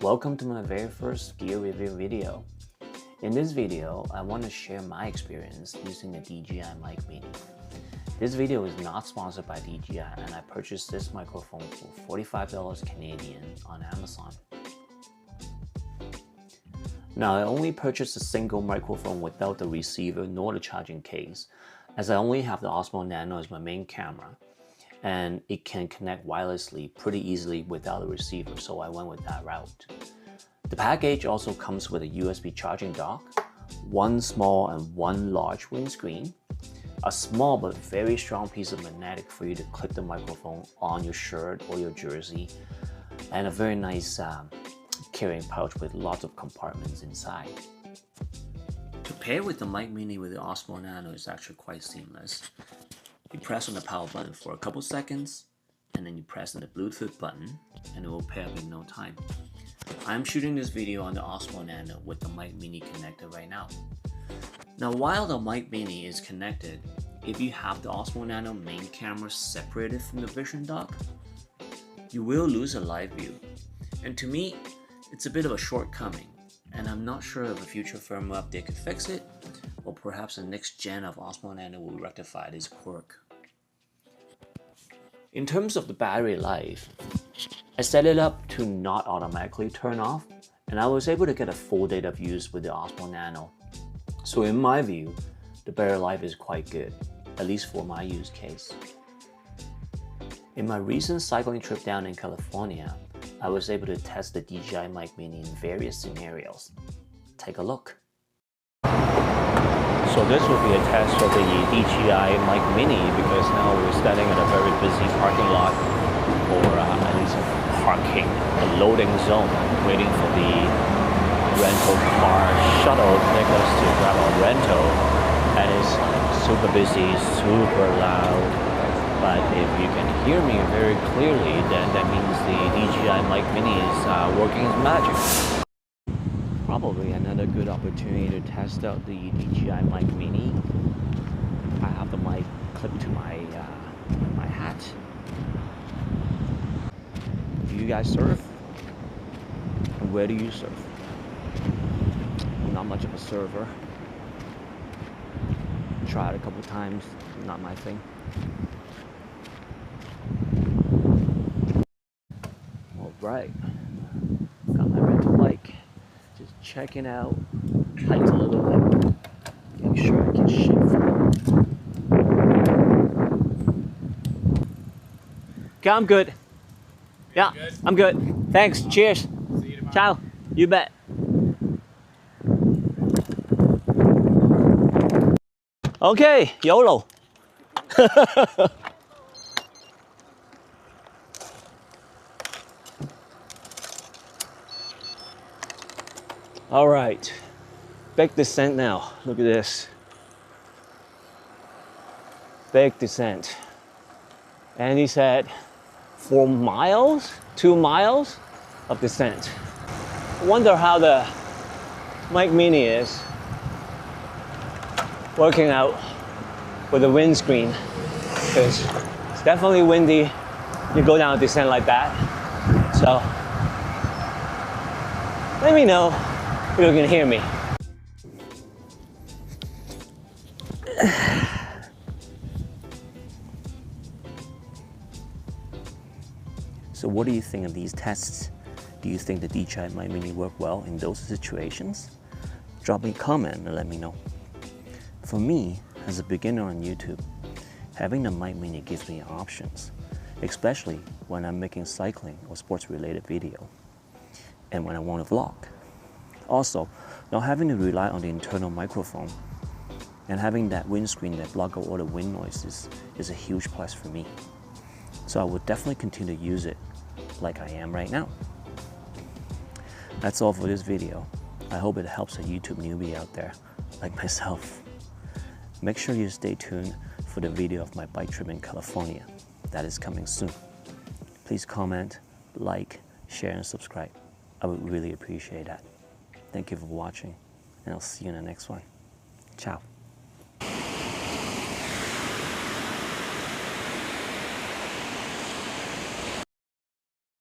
Welcome to my very first gear review video. In this video, I want to share my experience using the DJI Mic Mini. This video is not sponsored by DJI, and I purchased this microphone for $45 Canadian on Amazon. Now, I only purchased a single microphone without the receiver nor the charging case, as I only have the Osmo Nano as my main camera, and it can connect wirelessly pretty easily without a receiver, so I went with that route. The package also comes with a USB charging dock, one small and one large windscreen, a small but very strong piece of magnetic for you to clip the microphone on your shirt or your jersey, and a very nice carrying pouch with lots of compartments inside. To pair with the Mic Mini with the Osmo Nano is actually quite seamless. You press on the power button for a couple seconds, and then you press on the Bluetooth button, and it will pair up in no time. I'm shooting this video on the Osmo Nano with the Mic Mini connected right now. Now, while the Mic Mini is connected, if you have the Osmo Nano main camera separated from the vision dock, you will lose a live view. And to me, it's a bit of a shortcoming, and I'm not sure if a future firmware update could fix it, or perhaps the next gen of Osmo Nano will rectify this quirk. In terms of the battery life, I set it up to not automatically turn off, and I was able to get a full day of use with the Osmo Nano. So in my view, the battery life is quite good, at least for my use case. In my recent cycling trip down in California, I was able to test the DJI Mic Mini in various scenarios. Take a look. So this will be a test of the DJI Mic Mini because now we're standing at a very busy parking lot, or at least parking, a loading zone, waiting for the rental car shuttle to take us to grab our rental. And it's super busy, super loud. But if you can hear me very clearly, then that means the DJI Mic Mini is working its magic. Probably another good opportunity to test out the DJI Mic Mini. I have the mic clipped to my hat. Do you guys surf? And where do you surf? I'm not much of a surfer. Tried a couple times, not my thing. Right, got my rental bike, just checking out, heights a little bit, making sure I can shift. Okay, I'm good. Yeah, good? I'm good. Thanks, cheers. See you tomorrow. Ciao, you bet. Okay, YOLO. All right, big descent now. Look at this. Big descent. And he said 4 miles, 2 miles of descent. I wonder how the Mic Mini is working out with the windscreen, because it's definitely windy. You go down a descent like that. So let me know if you can hear me. So what do you think of these tests? Do you think the DJI Mic Mini work well in those situations? Drop me a comment and let me know. For me, as a beginner on YouTube, having the Mic Mini gives me options, especially when I'm making cycling or sports related video, and when I want to vlog. Also, not having to rely on the internal microphone and having that windscreen that block out all the wind noises is a huge plus for me. So I would definitely continue to use it like I am right now. That's all for this video. I hope it helps a YouTube newbie out there like myself. Make sure you stay tuned for the video of my bike trip in California. That is coming soon. Please comment, like, share, and subscribe. I would really appreciate that. Thank you for watching, and I'll see you in the next one. Ciao.